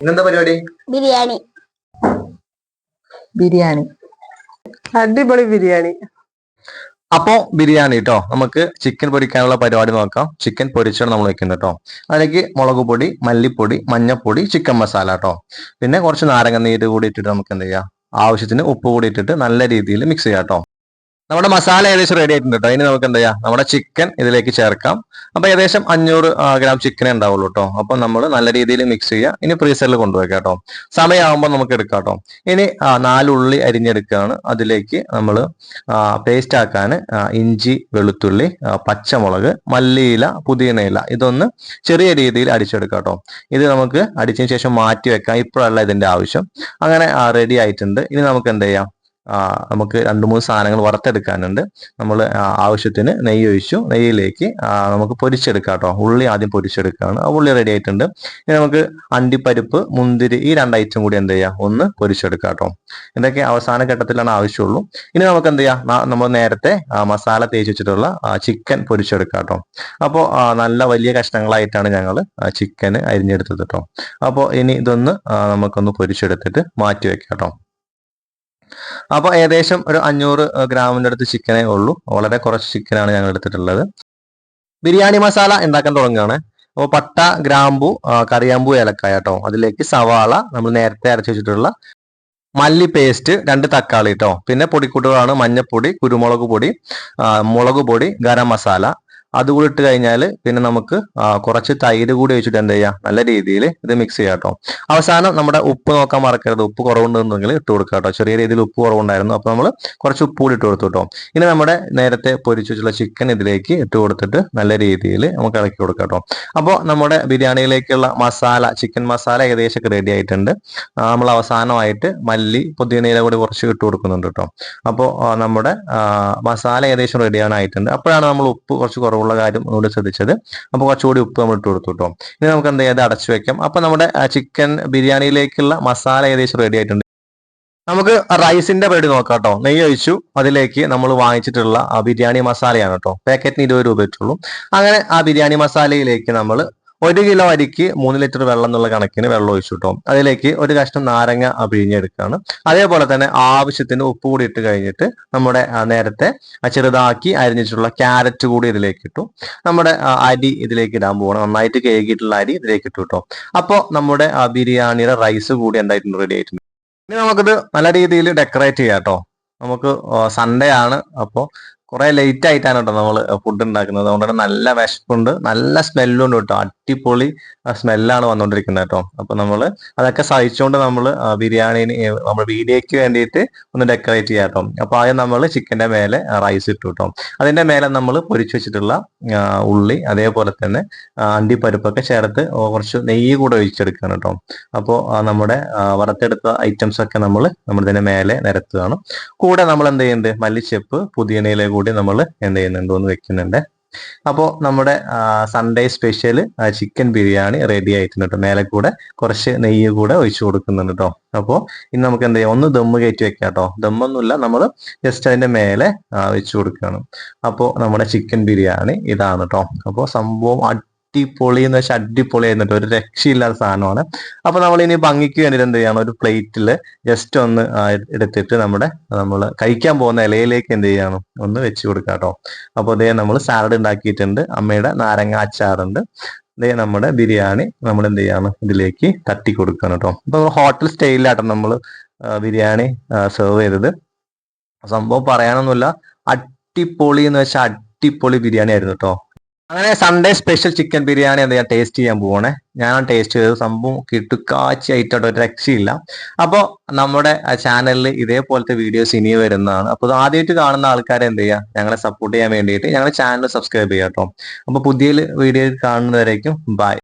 ഇന്നെന്താ പരിപാടി? ബിരിയാണി. ബിരിയാണി, അടിപൊളി ബിരിയാണി. അപ്പോ ബിരിയാണി കേട്ടോ. നമുക്ക് ചിക്കൻ പൊരിക്കാനുള്ള പരിപാടി നോക്കാം. ചിക്കൻ പൊരിച്ചാണ് നമ്മൾ വെക്കുന്നത് കേട്ടോ. അതിലേക്ക് മുളക് പൊടി, മല്ലിപ്പൊടി, മഞ്ഞപ്പൊടി, ചിക്കൻ മസാല കേട്ടോ. പിന്നെ കുറച്ച് നാരങ്ങ നീര് കൂടി ഇട്ടിട്ട് നമുക്ക് എന്ത് ചെയ്യാം, ആവശ്യത്തിന് ഉപ്പ് കൂടി ഇട്ടിട്ട് നല്ല രീതിയിൽ മിക്സ് ചെയ്യാം കേട്ടോ. നമ്മുടെ മസാല ഏകദേശം റെഡി ആയിട്ടുണ്ട് കേട്ടോ. ഇനി നമുക്ക് എന്താ ചെയ്യാം, നമ്മുടെ ചിക്കൻ ഇതിലേക്ക് ചേർക്കാം. അപ്പൊ ഏകദേശം 500 ഗ്രാം ചിക്കനേ ഉണ്ടാവുള്ളൂ കേട്ടോ. അപ്പൊ നമ്മൾ നല്ല രീതിയിൽ മിക്സ് ചെയ്യുക. ഇനി ഫ്രീസറിൽ കൊണ്ടുവയ്ക്കാം കേട്ടോ. സമയമാകുമ്പോൾ നമുക്ക് എടുക്കാം കേട്ടോ. ഇനി 4 ഉള്ളി അരിഞ്ഞെടുക്കുകയാണ്. അതിലേക്ക് നമ്മൾ പേസ്റ്റ് ആക്കാൻ ഇഞ്ചി, വെളുത്തുള്ളി, പച്ചമുളക്, മല്ലിയില, പുതിനയില ഇതൊന്ന് ചെറിയ രീതിയിൽ അടിച്ചെടുക്കാം കേട്ടോ. ഇത് നമുക്ക് അടിച്ചതിന് ശേഷം മാറ്റി വെക്കാം. ഇപ്പോഴല്ല ഇതിന്റെ ആവശ്യം. അങ്ങനെ റെഡി ആയിട്ടുണ്ട്. ഇനി നമുക്ക് എന്ത് ചെയ്യാം, നമുക്ക് 2-3 സാധനങ്ങൾ വറുത്തെടുക്കാനുണ്ട്. നമ്മൾ ആവശ്യത്തിന് നെയ്യ് ഒഴിച്ചു. നെയ്യിലേക്ക് നമുക്ക് പൊരിച്ചെടുക്കാം കേട്ടോ. ഉള്ളി ആദ്യം പൊരിച്ചെടുക്കുകയാണ്. ആ ഉള്ളി റെഡി ആയിട്ടുണ്ട്. ഇനി നമുക്ക് അണ്ടിപ്പരിപ്പ്, മുന്തിരി ഈ 2 ഐറ്റം കൂടി എന്ത് ചെയ്യാം, ഒന്ന് പൊരിച്ചെടുക്കാം കേട്ടോ. ഇതൊക്കെ അവസാന ഘട്ടത്തിലാണ് ആവശ്യമുള്ളൂ. ഇനി നമുക്ക് എന്ത് ചെയ്യാം, നമ്മൾ നേരത്തെ മസാല തേച്ച് വെച്ചിട്ടുള്ള ചിക്കൻ പൊരിച്ചെടുക്കാം കേട്ടോ. അപ്പോൾ നല്ല വലിയ കഷ്ണങ്ങളായിട്ടാണ് ഞങ്ങൾ ചിക്കൻ അരിഞ്ഞെടുത്തത് കേട്ടോ. അപ്പോൾ ഇനി ഇതൊന്ന് നമുക്കൊന്ന് പൊരിച്ചെടുത്തിട്ട് മാറ്റി വെക്കാം കേട്ടോ. അപ്പൊ ഏകദേശം ഒരു 500 ഗ്രാമിന്റെ അടുത്ത് ചിക്കനേ ഉള്ളൂ. വളരെ കുറച്ച് ചിക്കനാണ് ഞങ്ങൾ എടുത്തിട്ടുള്ളത്. ബിരിയാണി മസാല ഉണ്ടാക്കാൻ തുടങ്ങുകയാണ്. അപ്പോൾ പട്ട, ഗ്രാമ്പു, കറിയാമ്പൂ, ഏലക്കായ കേട്ടോ. അതിലേക്ക് സവാള, നമ്മൾ നേരത്തെ അരച്ചു വെച്ചിട്ടുള്ള മല്ലി പേസ്റ്റ്, 2 തക്കാളി കേട്ടോ. പിന്നെ പൊടിക്കൂട്ടുകളാണ് മഞ്ഞപ്പൊടി, കുരുമുളക് പൊടി, മുളക് പൊടി, ഗരം മസാല. അതുകൂടി ഇട്ട് കഴിഞ്ഞാൽ പിന്നെ നമുക്ക് കുറച്ച് തൈര് കൂടി വെച്ചിട്ട് എന്ത് ചെയ്യാം, നല്ല രീതിയിൽ ഇത് മിക്സ് ചെയ്യാം കേട്ടോ. അവസാനം നമ്മുടെ ഉപ്പ് നോക്കാൻ മറക്കരുത്. ഉപ്പ് കുറവുണ്ടെന്നുണ്ടെങ്കിൽ ഇട്ട് കൊടുക്കുക കേട്ടോ. ചെറിയ രീതിയിൽ ഉപ്പ് കുറവുണ്ടായിരുന്നു. അപ്പൊ നമ്മൾ കുറച്ച് ഉപ്പ് കൂടി ഇട്ട് കൊടുത്തു കേട്ടോ. ഇനി നമ്മുടെ നേരത്തെ പൊരിച്ചു വെച്ചുള്ള ചിക്കൻ ഇതിലേക്ക് ഇട്ട് കൊടുത്തിട്ട് നല്ല രീതിയിൽ നമുക്ക് ഇളക്കി കൊടുക്കാം കേട്ടോ. അപ്പോൾ നമ്മുടെ ബിരിയാണിയിലേക്കുള്ള മസാല, ചിക്കൻ മസാല ഏകദേശം റെഡി ആയിട്ടുണ്ട്. നമ്മൾ അവസാനമായിട്ട് മല്ലി, പുതിനയില കൂടി കുറച്ച് ഇട്ട് കൊടുക്കുന്നുണ്ട് കേട്ടോ. അപ്പോൾ നമ്മുടെ മസാല ഏകദേശം റെഡിയാനായിട്ടുണ്ട്. അപ്പോഴാണ് നമ്മൾ ഉപ്പ് കുറച്ച് കുറവുള്ള കാര്യം ഒന്നുകൂടി ശ്രദ്ധിച്ചത്. അപ്പോൾ കുറച്ചുകൂടി ഉപ്പ് നമ്മൾ ഇട്ട് കൊടുത്തു കേട്ടോ. ഇനി നമുക്ക് എന്ത് ചെയ്യാം, അടച്ചു വെക്കാം. അപ്പൊ നമ്മുടെ ചിക്കൻ ബിരിയാണിയിലേക്കുള്ള മസാല ഏകദേശം റെഡി ആയിട്ടുണ്ട്. നമുക്ക് റൈസിന്റെ പരിപാടി നോക്കാം കേട്ടോ. നെയ്യ് ഒഴിച്ചു. അതിലേക്ക് നമ്മൾ വാങ്ങിച്ചിട്ടുള്ള ബിരിയാണി മസാലയാണ് കേട്ടോ. പാക്കറ്റിന് 20 രൂപ വെച്ചുള്ളൂ. അങ്ങനെ ആ ബിരിയാണി മസാലയിലേക്ക് നമ്മൾ 1 കിലോ അരിക്ക് 3 ലിറ്റർ വെള്ളം എന്നുള്ള കണക്കിന് വെള്ളം ഒഴിച്ചു കേട്ടോ. അതിലേക്ക് ഒരു കഷ്ണം നാരങ്ങ പിഴിഞ്ഞെടുക്കുകയാണ്. അതേപോലെ തന്നെ ആവശ്യത്തിന് ഉപ്പ് കൂടി ഇട്ട് കഴിഞ്ഞിട്ട് നമ്മുടെ നേരത്തെ ചെറുതാക്കി അരിഞ്ഞിട്ടുള്ള ക്യാരറ്റ് കൂടി ഇതിലേക്ക് ഇട്ടു. നമ്മുടെ അരി ഇതിലേക്ക് ഇടാൻ പോകണം. നന്നായിട്ട് കേകിയിട്ടുള്ള അരി ഇതിലേക്ക് ഇട്ടു കേട്ടോ. അപ്പോൾ നമ്മുടെ ബിരിയാണിയുടെ റൈസ് കൂടി എന്തായിട്ടുണ്ട്, റെഡി ആയിട്ടുണ്ട്. ഇനി നമുക്കിത് നല്ല രീതിയിൽ ഡെക്കറേറ്റ് ചെയ്യാം കേട്ടോ. നമുക്ക് സൺഡേ ആണ്. അപ്പോൾ കുറെ ലേറ്റ് ആയിട്ടാണ് കേട്ടോ നമ്മൾ ഫുഡ് ഉണ്ടാക്കുന്നത്. അതുകൊണ്ട് തന്നെ നല്ല വിശപ്പുണ്ട്, നല്ല സ്മെല്ലും ഉണ്ട് കേട്ടോ. അടിപൊളി സ്മെല്ലാണ് വന്നുകൊണ്ടിരിക്കുന്നത് കേട്ടോ. അപ്പൊ നമ്മൾ അതൊക്കെ സഹിച്ചുകൊണ്ട് നമ്മൾ ബിരിയാണിന് നമ്മൾ വീഡിയോയ്ക്ക് വേണ്ടിയിട്ട് ഒന്ന് ഡെക്കറേറ്റ് ചെയ്യാം കേട്ടോ. അപ്പൊ ആദ്യം നമ്മൾ ചിക്കന്റെ മേലെ റൈസ് ഇട്ടു കേട്ടോ. അതിന്റെ മേലെ നമ്മൾ പൊരിച്ചു വെച്ചിട്ടുള്ള ഉള്ളി, അതേപോലെ തന്നെ അണ്ടിപ്പരിപ്പൊക്കെ ചേർത്ത് കുറച്ച് നെയ്യ് കൂടെ ഒഴിച്ചെടുക്കുകയാണ് കേട്ടോ. അപ്പോൾ നമ്മുടെ വറുത്തെടുത്ത ഐറ്റംസ് ഒക്കെ നമ്മൾ ഇതിന്റെ മേലെ നിരത്തുകയാണ്. കൂടെ നമ്മൾ എന്ത് ചെയ്യുന്നുണ്ട്, മല്ലിച്ചെപ്പ്, പുതിയനയിലെ കൂടി നമ്മൾ എന്ത് ചെയ്യുന്നുണ്ട്, ഒന്ന് വെക്കുന്നുണ്ട്. അപ്പോൾ നമ്മുടെ Sunday special chicken biryani ready ആയിട്ടുണ്ട്. മേലെ കൂടെ കുറച്ച് നെയ്യ് കൂടെ ഒഴിച്ചു കൊടുക്കുന്നുണ്ട് കേട്ടോ. അപ്പോൾ ഇനി നമുക്ക് എന്ത് ചെയ്യാം, ഒന്ന് ദമ്മ് കയറ്റി വെക്കാം കേട്ടോ. ദമ്മൊന്നുമില്ല, നമ്മൾ ജസ്റ്റ് അതിന്റെ മേലെ വെച്ചു കൊടുക്കുകയാണ്. അപ്പോൾ നമ്മുടെ ചിക്കൻ ബിരിയാണി ഇതാണ് കേട്ടോ. അപ്പോൾ സംഭവം അടിപൊളി എന്ന് വെച്ചാൽ അടിപൊളി ആയിരുന്നിട്ട് ഒരു രക്ഷയില്ലാത്ത സാധനമാണ്. അപ്പൊ നമ്മൾ ഇനി ഭംഗിക്ക് വേണ്ടിയിട്ട് എന്ത് ചെയ്യണം, ഒരു പ്ലേറ്റിൽ ജസ്റ്റ് ഒന്ന് എടുത്തിട്ട് നമ്മൾ കഴിക്കാൻ പോകുന്ന ഇലയിലേക്ക് എന്ത് ചെയ്യണം, ഒന്ന് വെച്ച് കൊടുക്കാം കേട്ടോ. അപ്പോൾ അതേ നമ്മൾ സാലഡ് ഉണ്ടാക്കിയിട്ടുണ്ട്. അമ്മയുടെ നാരങ്ങ അച്ചാറുണ്ട്. ഇതേ നമ്മുടെ ബിരിയാണി നമ്മൾ എന്ത് ചെയ്യാണ്, ഇതിലേക്ക് തട്ടി കൊടുക്കണം കേട്ടോ. അപ്പൊ ഹോട്ടൽ സ്റ്റൈലിലാട്ടോ നമ്മൾ ബിരിയാണി സെർവ് ചെയ്തത്. സംഭവം പറയാനൊന്നുമില്ല, അടിപൊളി എന്ന് വെച്ചാൽ അടിപൊളി ബിരിയാണി ആയിരുന്നു കേട്ടോ. അങ്ങനെ സൺഡേ സ്പെഷ്യൽ ചിക്കൻ ബിരിയാണി എന്താ ഞാൻ ടേസ്റ്റ് ചെയ്യാൻ പോവാണേ. ഞാൻ ടേസ്റ്റ് ചെയ്തത് സംഭവം കിട്ടുക്കാച്ചി ആയിട്ടോ, ഒരു രക്ഷയില്ല. അപ്പോൾ നമ്മുടെ ചാനലിൽ ഇതേപോലത്തെ വീഡിയോസ് ഇനി വരുന്നതാണ്. അപ്പോൾ ആദ്യമായിട്ട് കാണുന്ന ആൾക്കാരെ എന്ത് ചെയ്യുക, ഞങ്ങളെ സപ്പോർട്ട് ചെയ്യാൻ വേണ്ടിയിട്ട് ഞങ്ങളുടെ ചാനൽ സബ്സ്ക്രൈബ് ചെയ്യാം കേട്ടോ. അപ്പോൾ പുതിയ വീഡിയോ കാണുന്നവരേക്കും ബൈ.